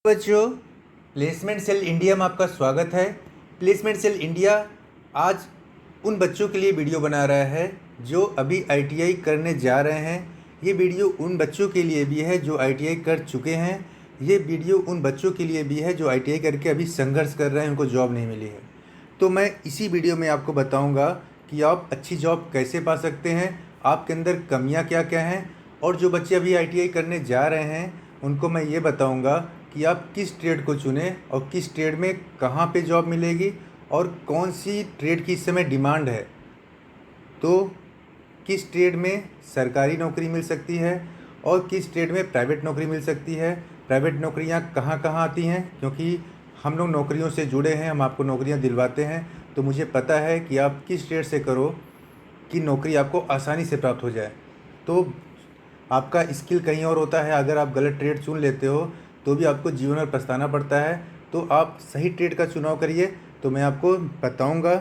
बच्चों, placement cell India में आपका स्वागत है। प्लेसमेंट सेल इंडिया आज उन बच्चों के लिए वीडियो बना रहा है जो अभी आईटीआई करने जा रहे हैं। ये वीडियो उन बच्चों के लिए भी है जो आईटीआई कर चुके हैं। ये वीडियो उन बच्चों के लिए भी है जो आईटीआई करके अभी संघर्ष कर रहे हैं, उनको जॉब नहीं मिली है। तो मैं इसी वीडियो में आपको बताऊंगा कि आप अच्छी जॉब कैसे पा सकते हैं, आपके अंदर कमियां क्या क्या हैं, और जो बच्चे अभी आईटीआई करने जा रहे हैं उनको मैं ये बताऊंगा कि आप किस ट्रेड को चुनें और किस ट्रेड में कहाँ पे जॉब मिलेगी और कौन सी ट्रेड की इस समय डिमांड है। तो किस ट्रेड में सरकारी नौकरी मिल सकती है और किस ट्रेड में प्राइवेट नौकरी मिल सकती है। प्राइवेट नौकरियां कहाँ कहाँ आती हैं, क्योंकि हम लोग नौकरियों से जुड़े हैं, हम आपको नौकरियां दिलवाते हैं। तो मुझे पता है कि आप किस ट्रेड से करो कि नौकरी आपको आसानी से प्राप्त हो जाए। तो आपका स्किल कहीं और होता है, अगर आप गलत ट्रेड चुन लेते हो तो भी आपको जीवन में पछताना पड़ता है। तो आप सही ट्रेड का चुनाव करिए। तो मैं आपको बताऊंगा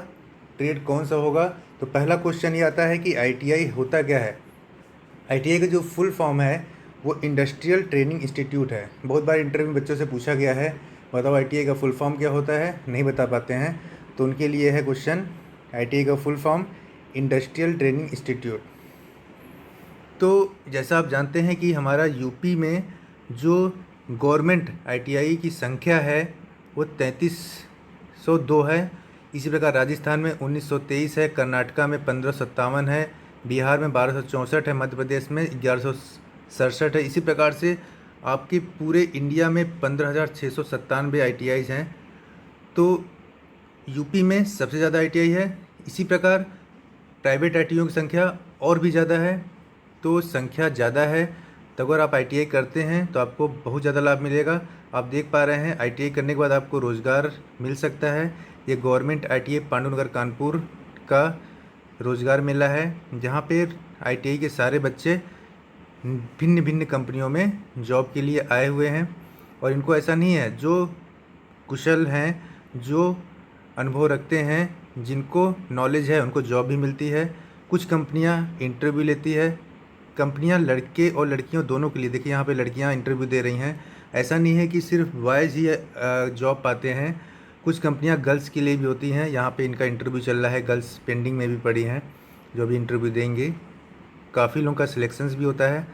ट्रेड कौन सा होगा। तो पहला क्वेश्चन ये आता है कि आईटीआई होता क्या है। आईटीआई का जो फुल फॉर्म है वो इंडस्ट्रियल ट्रेनिंग इंस्टीट्यूट है। बहुत बार इंटरव्यू में बच्चों से पूछा गया है, बताओ आईटीआई का फुल फॉर्म क्या होता है, नहीं बता पाते हैं। तो उनके लिए है क्वेश्चन, आईटीआई का full form industrial training institute. तो जैसा आप जानते हैं कि हमारा यूपी में जो गवर्नमेंट आईटीआई की संख्या है वो 3302 है। इसी प्रकार राजस्थान में 1923 है, कर्नाटका में 1557 है, बिहार में 1264 है, मध्य प्रदेश में 1167 है। इसी प्रकार से आपके पूरे इंडिया में 15,697 आईटीआईज़ हैं। तो यूपी में सबसे ज़्यादा आईटीआई है। इसी प्रकार प्राइवेट आईटीआईयों की संख्या और भी ज़्यादा है। तो संख्या ज़्यादा है तो अगर आप आईटीआई करते हैं तो आपको बहुत ज़्यादा लाभ मिलेगा। आप देख पा रहे हैं आईटीआई करने के बाद आपको रोज़गार मिल सकता है। ये गवर्नमेंट आईटीआई पांडुनगर कानपुर का रोज़गार मेला है, जहाँ पे आईटीआई के सारे बच्चे भिन्न भिन्न कंपनियों में जॉब के लिए आए हुए हैं। और इनको ऐसा नहीं है, जो कुशल हैं, जो अनुभव रखते हैं, जिनको नॉलेज है, उनको जॉब भी मिलती है। कुछ कंपनियां इंटरव्यू लेती है। कंपनियां लड़के और लड़कियों दोनों के लिए, देखिए यहाँ पे लड़कियां इंटरव्यू दे रही हैं। ऐसा नहीं है कि सिर्फ बॉयज़ ही जॉब पाते हैं, कुछ कंपनियां गर्ल्स के लिए भी होती हैं। यहाँ पे इनका इंटरव्यू चल रहा है, गर्ल्स पेंडिंग में भी पड़ी हैं जो भी इंटरव्यू देंगे। काफ़ी लोगों का सिलेक्शंस भी होता है।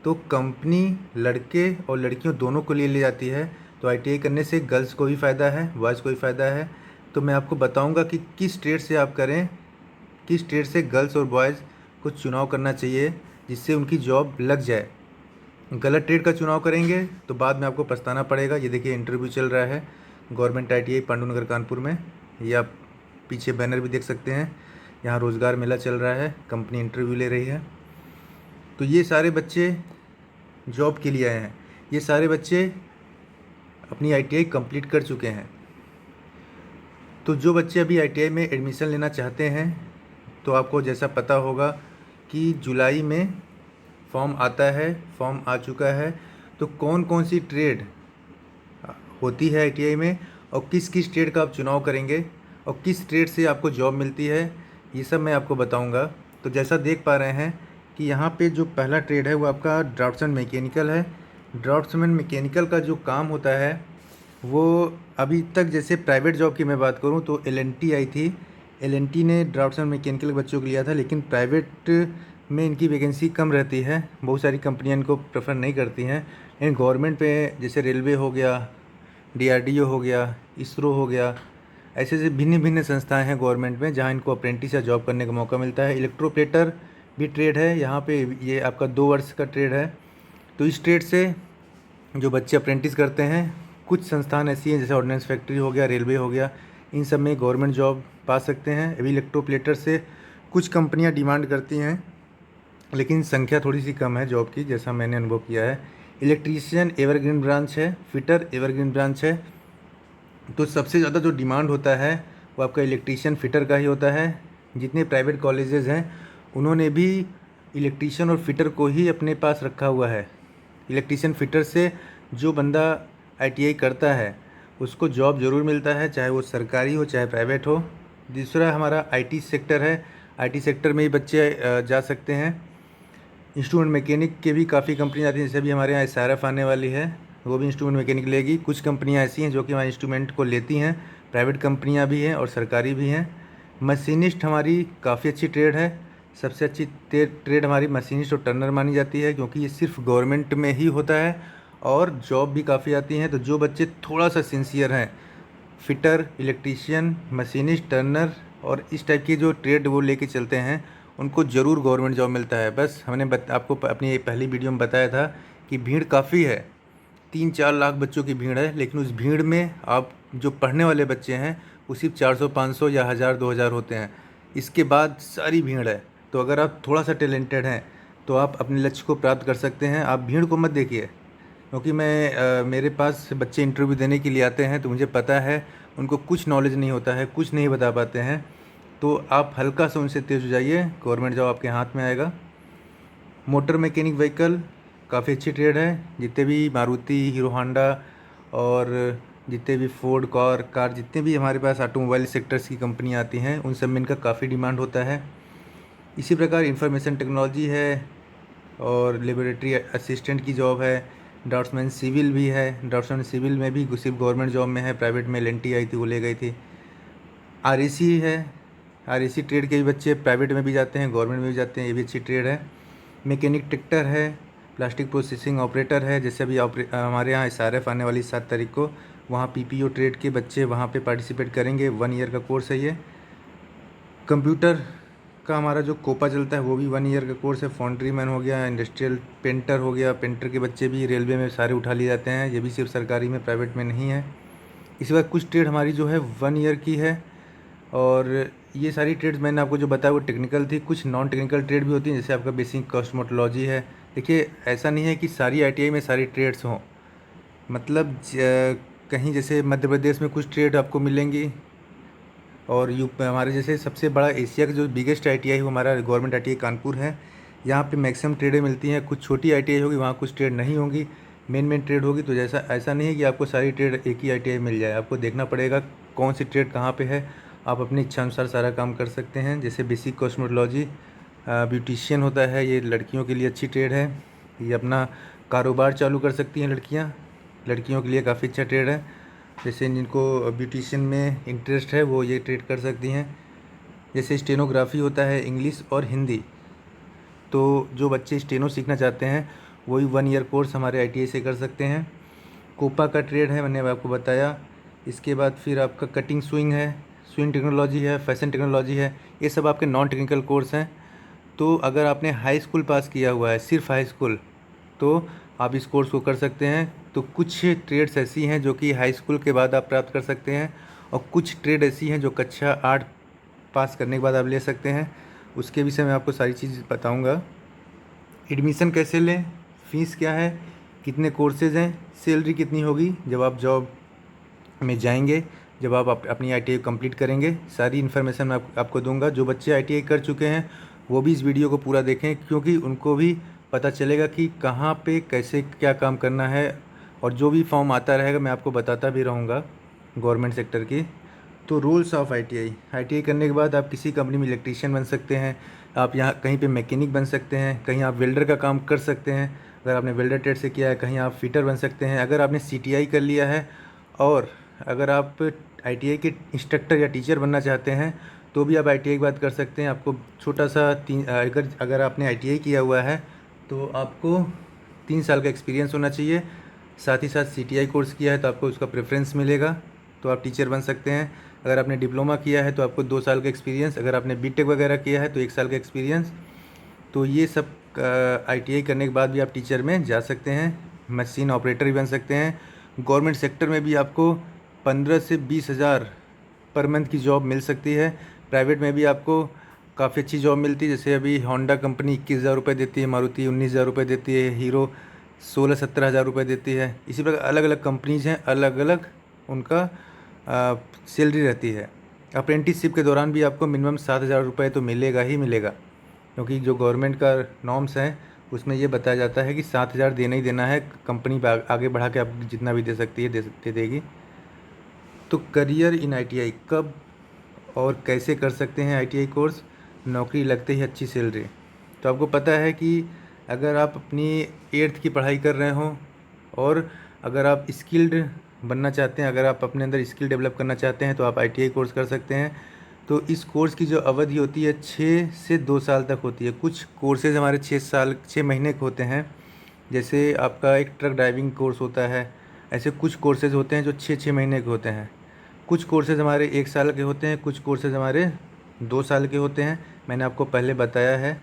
तो कंपनी लड़के और लड़कियों दोनों को लिए ले जाती है। तो आईटीआई करने से गर्ल्स को भी फ़ायदा है, बॉयज़ को भी फ़ायदा है। तो मैं आपको बताऊंगा कि किस ट्रेड से आप करें, किस ट्रेड से गर्ल्स और बॉयज़ को चुनाव करना चाहिए जिससे उनकी जॉब लग जाए। गलत ट्रेड का चुनाव करेंगे तो बाद में आपको पछताना पड़ेगा। ये देखिए इंटरव्यू चल रहा है गवर्नमेंट आईटीआई पांडुनगर कानपुर में। ये आप पीछे बैनर भी देख सकते हैं, यहाँ रोज़गार मेला चल रहा है, कंपनी इंटरव्यू ले रही है। तो ये सारे बच्चे जॉब के लिए आए हैं। ये सारे बच्चे अपनी आईटीआई कंप्लीट कर चुके हैं। तो जो बच्चे अभी आईटीआई में एडमिशन लेना चाहते हैं, तो आपको जैसा पता होगा कि जुलाई में फॉर्म आता है, फॉर्म आ चुका है। तो कौन कौन सी ट्रेड होती है आईटीआई में और किस किस ट्रेड का आप चुनाव करेंगे और किस ट्रेड से आपको जॉब मिलती है, ये सब मैं आपको बताऊंगा। तो जैसा देख पा रहे हैं कि यहाँ पे जो पहला ट्रेड है वो आपका ड्राफ्ट्समैन मैकेनिकल है। ड्राफ्ट्समैन मैकेनिकल का जो काम होता है वो अभी तक, जैसे प्राइवेट जॉब की मैं बात करूं तो एलएनटी आई थी। एलएनटी ने ड्राफ्ट्समैन मैकेनिकल बच्चों को लिया था, लेकिन प्राइवेट में इनकी वैकेंसी कम रहती है, बहुत सारी कंपनियां इनको प्रेफर नहीं करती हैं। लेकिन गवर्नमेंट पे जैसे रेलवे हो गया, डीआरडीओ हो गया, इसरो हो गया, ऐसे ऐसे भिन्न भिन्न संस्थाएं हैं गवर्नमेंट में जहां इनको अप्रेंटिस या जॉब करने का मौका मिलता है। इलेक्ट्रोप्लेटर भी ट्रेड है यहाँ पे, ये आपका 2 वर्ष का ट्रेड है। तो इस ट्रेड से जो बच्चे अप्रेंटिस करते हैं, कुछ संस्थान ऐसी हैं जैसे ऑर्डिनेंस फैक्ट्री हो गया, रेलवे हो गया, इन सब में गवर्नमेंट जॉब पा सकते हैं। अभी इलेक्ट्रोप्लेटर से कुछ कंपनियां डिमांड करती हैं, लेकिन संख्या थोड़ी सी कम है जॉब की, जैसा मैंने अनुभव किया है। इलेक्ट्रीशियन एवरग्रीन ब्रांच है, फिटर एवरग्रीन ब्रांच है। तो सबसे ज़्यादा जो डिमांड होता है वो आपका इलेक्ट्रीशियन फिटर का ही होता है। जितने प्राइवेट कॉलेजेस हैं उन्होंने भी इलेक्ट्रीशियन और फिटर को ही अपने पास रखा हुआ है। इलेक्ट्रीशियन फिटर से जो बंदा आईटीआई करता है उसको जॉब ज़रूर मिलता है, चाहे वो सरकारी हो चाहे प्राइवेट हो। दूसरा हमारा आईटी सेक्टर है, आईटी सेक्टर में ही बच्चे जा सकते हैं। इंस्ट्रूमेंट मैकेनिक के भी काफ़ी कंपनी आती हैं, जैसे अभी हमारे यहाँ एसआरएफ आने वाली है, वो भी इंस्ट्रूमेंट मैकेनिक लेगी। कुछ कंपनियां ऐसी हैं जो कि हमारे इंस्ट्रूमेंट को लेती हैं, प्राइवेट कंपनियां भी हैं और सरकारी भी हैं। मशीनिस्ट हमारी काफ़ी अच्छी ट्रेड है। सबसे अच्छी ट्रेड हमारी मशीनिस्ट और टर्नर मानी जाती है, क्योंकि ये सिर्फ गवर्नमेंट में ही होता है और जॉब भी काफ़ी आती हैं। तो जो बच्चे थोड़ा सा सिंसियर हैं, फिटर, इलेक्ट्रीशियन, मशीनिस्ट, टर्नर और इस टाइप की जो ट्रेड वो लेके चलते हैं, उनको ज़रूर गवर्नमेंट जॉब मिलता है। बस हमने आपको अपनी पहली वीडियो में बताया था कि भीड़ काफ़ी है, 3-4 लाख बच्चों की भीड़ है, लेकिन उस भीड़ में आप जो पढ़ने वाले बच्चे हैं वो सिर्फ 400-500 या 1000-2000 होते हैं। इसके बाद सारी भीड़ है। तो अगर आप थोड़ा सा टैलेंटेड हैं तो आप अपने लक्ष्य को प्राप्त कर सकते हैं। आप भीड़ को मत देखिए, क्योंकि मेरे पास बच्चे इंटरव्यू देने के लिए आते हैं, तो मुझे पता है उनको कुछ नॉलेज नहीं होता है, कुछ नहीं बता पाते हैं। तो आप हल्का सा उनसे तेज़ हो जाइए, गवर्नमेंट जॉब आपके हाथ में आएगा। मोटर मैकेनिक व्हीकल काफ़ी अच्छी ट्रेड है। जितने भी मारुति, हीरो होंडा और जितने भी फोर्ड कार जितने भी हमारे पास ऑटोमोबाइल सेक्टर्स की कंपनियाँ आती हैं, उन सब में इनका काफ़ी डिमांड होता है। इसी प्रकार इंफॉर्मेशन टेक्नोलॉजी है और लेबोरेटरी असिस्टेंट की जॉब है। ड्राफ्ट्समैन सिविल भी है। ड्राफ्ट्समैन सिविल में भी सिर्फ गवर्नमेंट जॉब में है, प्राइवेट में एल&टी आई थी, वो ले गई थी। आरएसी है। आरएसी ट्रेड के भी बच्चे प्राइवेट में भी जाते हैं, गवर्नमेंट में भी जाते हैं, ये भी अच्छी ट्रेड है। मैकेनिक टेक्टर है। प्लास्टिक प्रोसेसिंग ऑपरेटर है। जैसे अभी हमारे यहाँ SRF आने वाली 7 तारीख को, वहाँ PPO ट्रेड के बच्चे वहाँ पे पार्टिसिपेट करेंगे। 1 ईयर का कोर्स है ये। कंप्यूटर का हमारा जो कोपा चलता है वो भी 1 ईयर का कोर्स है। फाउंड्री मैन हो गया, इंडस्ट्रियल पेंटर हो गया। पेंटर के बच्चे भी रेलवे में सारे उठा लिए जाते हैं, ये भी सिर्फ सरकारी में, प्राइवेट में नहीं है। इसी बार कुछ ट्रेड हमारी जो है 1 ईयर की है, और ये सारी ट्रेड्स मैंने आपको जो बताया वो टेक्निकल थी। कुछ नॉन टेक्निकल ट्रेड भी होती हैं, जैसे आपका बेसिक कॉस्मेटोलॉजी है। देखिए, ऐसा नहीं है कि सारी ITI में सारी ट्रेड्स हों, मतलब कहीं जैसे मध्य प्रदेश में कुछ ट्रेड आपको मिलेंगी, और हमारे जैसे सबसे बड़ा एशिया का जो बिगेस्ट ITI है वो हमारा गवर्नमेंट ITI कानपुर है। यहाँ पे मैक्सिमम ट्रेडें मिलती हैं। कुछ छोटी ITI होगी, वहाँ कुछ ट्रेड नहीं होंगी, मेन ट्रेड होगी। तो जैसा ऐसा नहीं है कि आपको सारी ट्रेड एक ही ITI मिल जाए, आपको देखना पड़ेगा कौन सी ट्रेड कहाँ पे है। आप अपनी इच्छा अनुसार सारा काम कर सकते हैं। जैसे बेसिक कॉस्मेटोलॉजी, ब्यूटिशियन होता है, ये लड़कियों के लिए अच्छी ट्रेड है। ये अपना कारोबार चालू कर सकती हैं लड़कियाँ, लड़कियों के लिए काफ़ी अच्छा ट्रेड है। जैसे जिनको ब्यूटिशियन में इंटरेस्ट है वो ये ट्रेड कर सकती हैं। जैसे स्टेनोग्राफी होता है, इंग्लिश और हिंदी, तो जो बच्चे स्टेनो सीखना चाहते हैं वही 1 ईयर कोर्स हमारे ITI से कर सकते हैं। कोपा का ट्रेड है, मैंने आपको बताया। इसके बाद फिर आपका कटिंग स्विंग है, स्विंग टेक्नोलॉजी है, फैशन टेक्नोलॉजी है। ये सब आपके नॉन टेक्निकल कोर्स हैं। तो अगर आपने हाई स्कूल पास किया हुआ है, सिर्फ हाई स्कूल, तो आप इस कोर्स को कर सकते हैं। तो कुछ ट्रेड्स ऐसी हैं जो कि हाई स्कूल के बाद आप प्राप्त कर सकते हैं, और कुछ ट्रेड ऐसी हैं जो कक्षा 8 पास करने के बाद आप ले सकते हैं। उसके विषय में आपको सारी चीज़ बताऊंगा। एडमिशन कैसे लें, फ़ीस क्या है, कितने कोर्सेज़ हैं, सैलरी कितनी होगी जब आप जॉब में जाएंगे, जब आप अपनी ITI कंप्लीट करेंगे, सारी इन्फॉर्मेशन मैं आपको दूंगा। जो बच्चे ITI कर चुके हैं वो भी इस वीडियो को पूरा देखें, क्योंकि उनको भी पता चलेगा कि कहाँ पे कैसे क्या काम करना है। और जो भी फॉर्म आता रहेगा मैं आपको बताता भी रहूँगा गवर्नमेंट सेक्टर की। तो रूल्स ऑफ ITI करने के बाद आप किसी कंपनी में इलेक्ट्रीशियन बन सकते हैं, आप यहाँ कहीं पे मैकेनिक बन सकते हैं, कहीं आप वेल्डर का काम कर सकते हैं अगर आपने वेल्डर ट्रेड से किया है, कहीं आप फिटर बन सकते हैं अगर आपने CTI कर लिया है। और अगर आप ITI के इंस्ट्रक्टर या टीचर बनना चाहते हैं तो भी आप ITI की बात कर सकते हैं। आपको छोटा सा अगर आपने ITI किया हुआ है तो आपको 3 साल का एक्सपीरियंस होना चाहिए। साथ ही साथ CTI कोर्स किया है तो आपको उसका प्रेफरेंस मिलेगा, तो आप टीचर बन सकते हैं। अगर आपने डिप्लोमा किया है तो आपको 2 साल का एक्सपीरियंस, अगर आपने BTech वगैरह किया है तो 1 साल का एक्सपीरियंस। तो ये सब ITI करने के बाद भी आप टीचर में जा सकते हैं, मशीन ऑपरेटर भी बन सकते हैं। गवर्नमेंट सेक्टर में भी आपको 15 से 20 हज़ार पर मंथ की जॉब मिल सकती है। प्राइवेट में भी आपको काफ़ी अच्छी जॉब मिलती है। जैसे अभी होंडा कंपनी 21,000 रुपये देती है, मारुति 19,000 रुपये देती है, हीरो 16-17 हज़ार रुपये देती है। इसी प्रकार अलग अलग कंपनीज़ हैं, अलग अलग उनका सैलरी रहती है। अप्रेंटिसशिप के दौरान भी आपको मिनिमम 7,000 रुपये तो मिलेगा ही मिलेगा, क्योंकि जो गवर्नमेंट का नॉर्म्स हैं उसमें ये बताया जाता है कि 7,000 देना ही देना है। कंपनी आगे बढ़ा के आप जितना भी दे सकती है दे देगी। तो करियर इन ITI कब और कैसे कर सकते हैं ITI कोर्स, नौकरी लगते ही अच्छी सैलरी। तो आपको पता है कि अगर आप अपनी 8th की पढ़ाई कर रहे हों और अगर आप स्किल्ड बनना चाहते हैं, अगर आप अपने अंदर स्किल डेवलप करना चाहते हैं तो आप ITI कोर्स कर सकते हैं। तो इस कोर्स की जो अवधि होती है 6 से 2 साल तक होती है। कुछ कोर्सेज़ हमारे 6 महीने के होते हैं, जैसे आपका एक ट्रक ड्राइविंग कोर्स होता है। ऐसे कुछ कोर्सेज़ होते हैं जो 6 महीने के होते हैं। कुछ कोर्सेज़ हमारे 1 साल के होते हैं, कुछ कोर्सेज़ हमारे 2 साल के होते हैं, मैंने आपको पहले बताया है।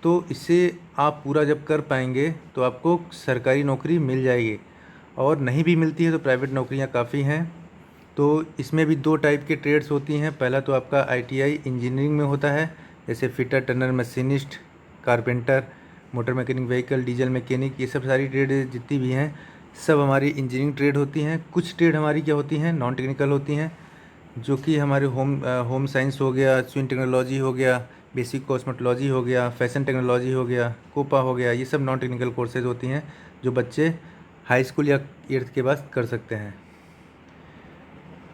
तो इसे आप पूरा जब कर पाएंगे तो आपको सरकारी नौकरी मिल जाएगी, और नहीं भी मिलती है तो प्राइवेट नौकरियां काफ़ी हैं। तो इसमें भी 2 टाइप के ट्रेड्स होती हैं। पहला तो आपका ITI इंजीनियरिंग में होता है, जैसे fitter, turner, machinist, carpenter, motor mechanic, vehicle, diesel mechanic, ये सब सारी ट्रेड जितनी भी हैं सब हमारी इंजीनियरिंग ट्रेड होती हैं। कुछ ट्रेड हमारी क्या होती हैं, नॉन टेक्निकल होती हैं, जो कि हमारे होम साइंस हो गया, स्विम टेक्नोलॉजी हो गया, बेसिक कॉस्मेटोलॉजी हो गया, फैशन टेक्नोलॉजी हो गया, कोपा हो गया। ये सब नॉन टेक्निकल कोर्सेज होती हैं जो बच्चे हाई स्कूल या 8th के बाद कर सकते हैं।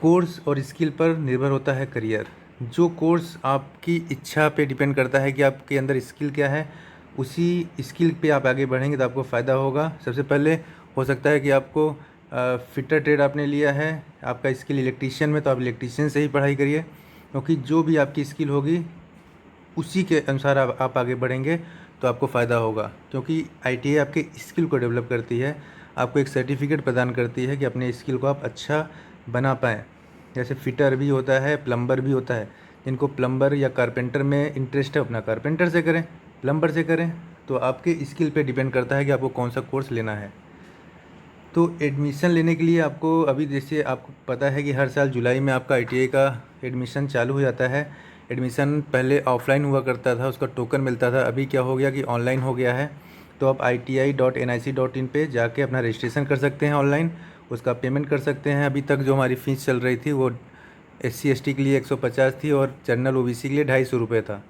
कोर्स और स्किल पर निर्भर होता है करियर। जो कोर्स आपकी इच्छा पे डिपेंड करता है कि आपके अंदर स्किल क्या है, उसी स्किल पे आप आगे बढ़ेंगे तो आपको फ़ायदा होगा। सबसे पहले हो सकता है कि आपको फिटर ट्रेड आपने लिया है, आपका स्किल इलेक्ट्रीशियन में, तो आप इलेक्ट्रीशियन से ही पढ़ाई करिए, क्योंकि जो भी आपकी स्किल होगी उसी के अनुसार आप आगे बढ़ेंगे तो आपको फ़ायदा होगा। क्योंकि ITI आपके स्किल को डेवलप करती है, आपको एक सर्टिफिकेट प्रदान करती है कि अपने स्किल को आप अच्छा बना पाएँ। जैसे फिटर भी होता है, प्लम्बर भी होता है। जिनको प्लम्बर या कारपेंटर में इंटरेस्ट है अपना कारपेंटर से करें, प्लम्बर से करें। तो आपके स्किल पे डिपेंड करता है कि आपको कौन सा कोर्स लेना है। तो एडमिशन लेने के लिए आपको अभी, जैसे आपको पता है कि हर साल जुलाई में आपका ITI का एडमिशन चालू हो जाता है। एडमिशन पहले ऑफलाइन हुआ करता था, उसका टोकन मिलता था, अभी क्या हो गया कि ऑनलाइन हो गया है। तो आप ITI.nic.in पे जाके अपना रजिस्ट्रेशन कर सकते हैं ऑनलाइन, उसका पेमेंट कर सकते हैं। अभी तक जो हमारी फ़ीस चल रही थी वो SC ST के लिए 150 थी और जनरल OBC के लिए 250 रुपये था।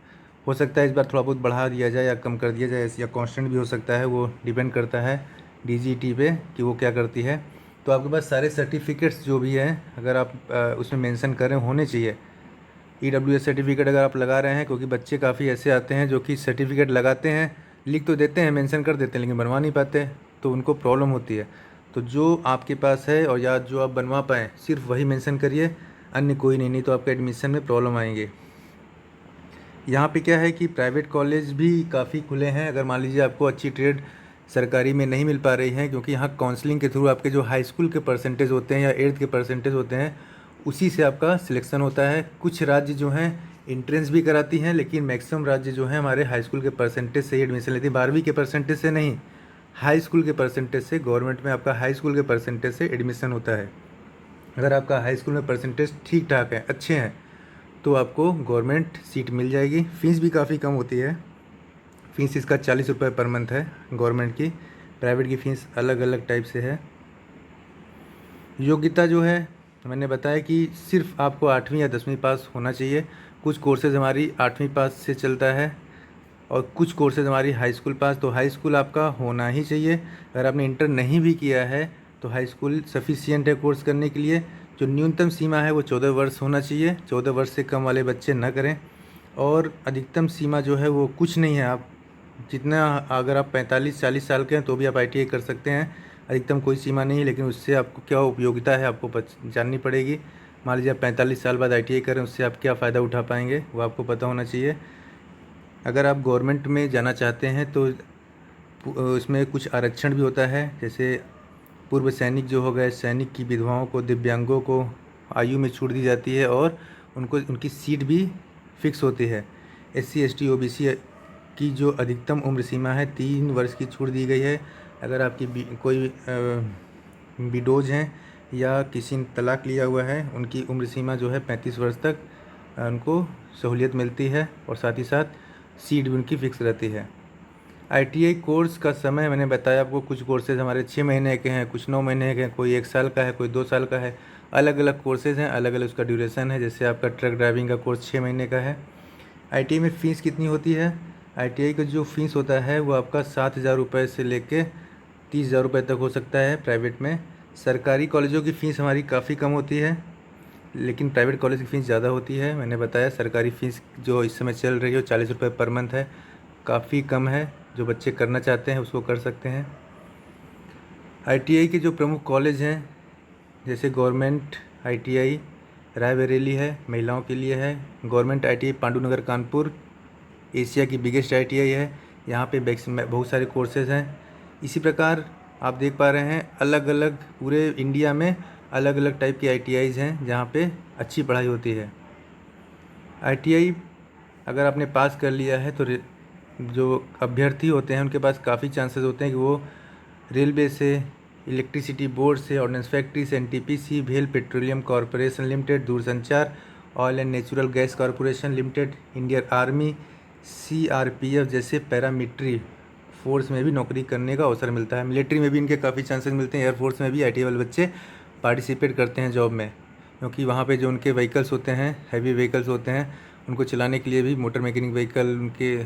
हो सकता है इस बार थोड़ा बहुत बढ़ा दिया जाए या कम कर दिया जाए, या कांस्टेंट भी हो सकता है, वो डिपेंड करता है DGT पे कि वो क्या करती है। तो आपके पास सारे सर्टिफिकेट्स जो भी हैं, अगर आप उसमें मेंशन करें, होने चाहिए। EWS सर्टिफिकेट अगर आप लगा रहे हैं, क्योंकि बच्चे काफ़ी ऐसे आते हैं जो कि सर्टिफिकेट लगाते हैं, लिख तो देते हैं, मेंशन कर देते हैं, लेकिन बनवा नहीं पाते, तो उनको प्रॉब्लम होती है। तो जो आपके पास है और या जो आप बनवा पाएँ सिर्फ वही मेंशन करिए, अन्य कोई नहीं तो आपका एडमिशन में प्रॉब्लम आएंगे। यहाँ पे क्या है कि प्राइवेट कॉलेज भी काफ़ी खुले हैं। अगर मान लीजिए आपको अच्छी ट्रेड सरकारी में नहीं मिल पा रही है, क्योंकि यहाँ काउंसलिंग के थ्रू आपके जो हाई स्कूल के परसेंटेज होते हैं या 8th के परसेंटेज होते हैं, उसी से आपका सिलेक्शन होता है। कुछ राज्य जो हैं इंट्रेंस भी कराती हैं, लेकिन मैक्सिमम राज्य जो हैं हमारे हाई स्कूल के परसेंटेज से ही एडमिशन लेती हैं। 12वीं के परसेंटेज से नहीं, हाई स्कूल के परसेंटेज से। गवर्नमेंट में आपका हाई स्कूल के परसेंटेज से एडमिशन होता है। अगर आपका हाई स्कूल में परसेंटेज ठीक ठाक है, अच्छे हैं, तो आपको गवर्नमेंट सीट मिल जाएगी। फ़ीस भी काफ़ी कम होती है। फ़ीस इसका 40 रुपये पर मंथ है गवर्नमेंट की। प्राइवेट की फ़ीस अलग अलग टाइप से है। योग्यता जो है, मैंने बताया कि सिर्फ आपको 8वीं या 10वीं पास होना चाहिए। कुछ कोर्सेज़ हमारी 8वीं पास से चलता है और कुछ कोर्सेज़ हमारी हाई स्कूल पास। तो हाई स्कूल आपका होना ही चाहिए। अगर आपने इंटर नहीं भी किया है तो हाई स्कूल सफिशिएंट है कोर्स करने के लिए। जो न्यूनतम सीमा है वो 14 वर्ष होना चाहिए। 14 वर्ष से कम वाले बच्चे न करें। और अधिकतम सीमा जो है वो कुछ नहीं है। आप जितना, अगर आप 45-40 साल के हैं तो भी आप ITI कर सकते हैं। अधिकतम कोई सीमा नहीं है, लेकिन उससे आपको क्या उपयोगिता है आपको जाननी पड़ेगी। मान लीजिए आप 45 साल बाद ITI करें, उससे आप क्या फ़ायदा उठा पाएंगे वो आपको पता होना चाहिए। अगर आप गवर्नमेंट में जाना चाहते हैं तो उसमें कुछ आरक्षण भी होता है। जैसे पूर्व सैनिक जो हो गए, सैनिक की विधवाओं को, दिव्यांगों को आयु में छूट दी जाती है और उनको उनकी सीट भी फिक्स होती है। SC ST OBC की जो अधिकतम उम्र सीमा है 3 वर्ष की छूट दी गई है। अगर आपकी कोई विडोज हैं या किसी ने तलाक लिया हुआ है, उनकी उम्र सीमा जो है 35 वर्ष तक उनको सहूलियत मिलती है और साथ ही साथ सीट भी उनकी फ़िक्स रहती है। ITI कोर्स का समय मैंने बताया आपको। कुछ कोर्सेज़ हमारे 6 महीने के हैं, कुछ 9 महीने के हैं, कोई 1 साल का है, कोई 2 साल का है। अलग अलग कोर्सेज़ हैं, अलग अलग उसका ड्यूरेशन है। जैसे आपका ट्रक ड्राइविंग का कोर्स 6 महीने का है। ITI में फ़ीस कितनी होती है? ITI का जो फ़ीस होता है वो आपका 7,000 रुपये से लेके 30,000 रुपये तक हो सकता है प्राइवेट में। सरकारी कॉलेजों की फ़ीस हमारी काफ़ी कम होती है, लेकिन प्राइवेट कॉलेज की फ़ीस ज़्यादा होती है। मैंने बताया सरकारी फ़ीस जो इस समय चल रही है 40 रुपये पर मंथ है, काफ़ी कम है। जो बच्चे करना चाहते हैं उसको कर सकते हैं। आईटीआई के जो प्रमुख कॉलेज हैं, जैसे गवर्नमेंट आईटीआई रायबरेली है, महिलाओं के लिए है। Government ITI Pandu Nagar Kanpur Asia की बिगेस्ट आईटीआई है। यहाँ पे बहुत सारे कोर्सेज़ हैं। इसी प्रकार आप देख पा रहे हैं अलग अलग पूरे इंडिया में अलग अलग टाइप की आईटीआईज़ हैं जहाँ पे अच्छी पढ़ाई होती है। आईटीआई अगर आपने पास कर लिया है तो जो अभ्यर्थी होते हैं उनके पास काफ़ी चांसेस होते हैं कि वो रेलवे से, इलेक्ट्रिसिटी बोर्ड से, ऑर्डिनेंस फैक्ट्री से, एनटीपीसी, भेल पेट्रोलियम कॉरपोरेशन लिमिटेड, दूरसंचार, oil and natural gas corporation limited, Indian army, CRPF जैसे पैरामिलिट्री फोर्स में भी नौकरी करने का अवसर मिलता है। मिलिट्री में भी इनके काफ़ी चांसेस मिलते हैं। एयरफोर्स में भी आईटीआई वाले बच्चे पार्टिसिपेट करते हैं जॉब में, क्योंकि वहाँ पे जो उनके व्हीकल्स होते हैं, हैवी व्हीकल्स होते हैं, उनको चलाने के लिए भी मोटर मैकेनिक व्हीकल, उनके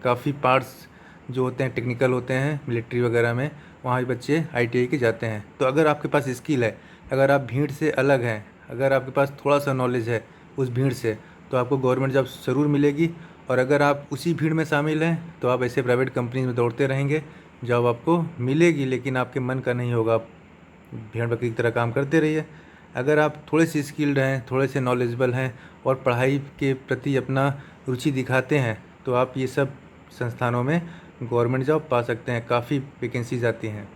काफ़ी पार्ट्स जो होते हैं टेक्निकल होते हैं मिलिट्री वगैरह में, वहाँ भी बच्चे आईटीआई के जाते हैं। तो अगर आपके पास स्किल है, अगर आप भीड़ से अलग हैं, अगर आपके पास थोड़ा सा नॉलेज है उस भीड़ से, तो आपको गवर्नमेंट जॉब ज़रूर मिलेगी। और अगर आप उसी भीड़ में शामिल हैं तो आप ऐसे प्राइवेट कंपनी में दौड़ते रहेंगे, जॉब आपको मिलेगी लेकिन आपके मन का नहीं होगा, आप भेड़ बकरी की तरह काम करते रहिए। अगर आप थोड़े से स्किल्ड हैं, थोड़े से नॉलेजेबल हैं और पढ़ाई के प्रति अपना रुचि दिखाते हैं तो आप ये सब संस्थानों में गवर्नमेंट जॉब पा सकते हैं। काफ़ी वैकेंसीज आती हैं।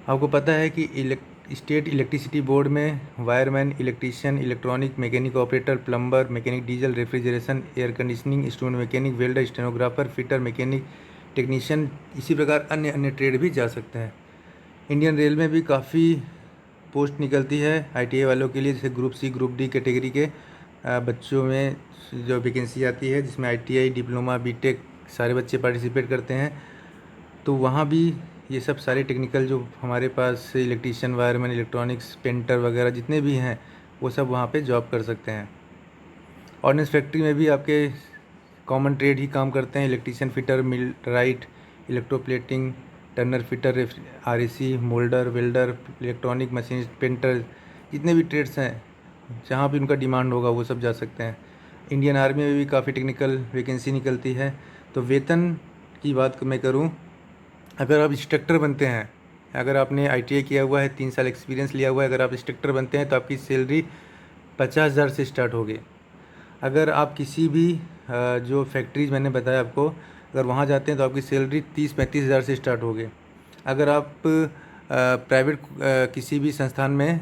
आपको पता है कि स्टेट इलेक्ट्रिसिटी बोर्ड में wireman, electrician, electronic, mechanic operator, plumber, mechanic diesel, refrigeration, air conditioning, stone mechanic, welder, stenographer, fitter, mechanic, technician, इसी प्रकार अन्य अन्य ट्रेड भी जा सकते हैं। इंडियन रेल में भी काफ़ी पोस्ट निकलती है आईटीआई वालों के लिए, जैसे group C, group D category के बच्चों में जो वैकेंसी आती है, जिसमें आईटीआई, डिप्लोमा, बीटेक सारे बच्चे पार्टिसिपेट करते हैं। तो वहाँ भी ये सब सारे टेक्निकल जो हमारे पास इलेक्ट्रीशियन, वायरमैन, इलेक्ट्रॉनिक्स, पेंटर वगैरह जितने भी हैं वो सब वहाँ पे जॉब कर सकते हैं। ऑर्डिनेंस फैक्ट्री में भी आपके कॉमन ट्रेड ही काम करते हैं, electrician, fitter, millwright, electroplating, turner, fitter, RAC, moulder, welder, electronic machine, painter, जितने भी ट्रेड्स हैं जहाँ भी उनका डिमांड होगा वो सब जा सकते हैं। इंडियन आर्मी में भी काफ़ी टेक्निकल वैकेंसी निकलती है। तो वेतन की बात मैं करूँ, अगर आप इंस्ट्रक्टर बनते हैं, अगर आपने आईटीआई किया हुआ है, 3 साल एक्सपीरियंस लिया हुआ है, अगर आप इंस्ट्रक्टर बनते हैं तो आपकी सैलरी 50,000 से स्टार्ट होगी। अगर आप किसी भी जो फैक्ट्रीज मैंने बताया आपको, अगर वहाँ जाते हैं तो आपकी सैलरी 30-35 हज़ार से स्टार्ट होगी। अगर आप प्राइवेट किसी भी संस्थान में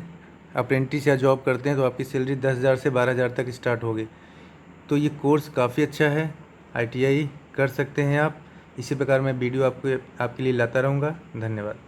अप्रेंटिस या जॉब करते हैं तो आपकी सैलरी 10,000 से 12,000 तक स्टार्ट होगी। तो ये कोर्स काफ़ी अच्छा है, आईटीआई कर सकते हैं आप। इसी प्रकार मैं वीडियो आपके लिए लाता रहूँगा। धन्यवाद।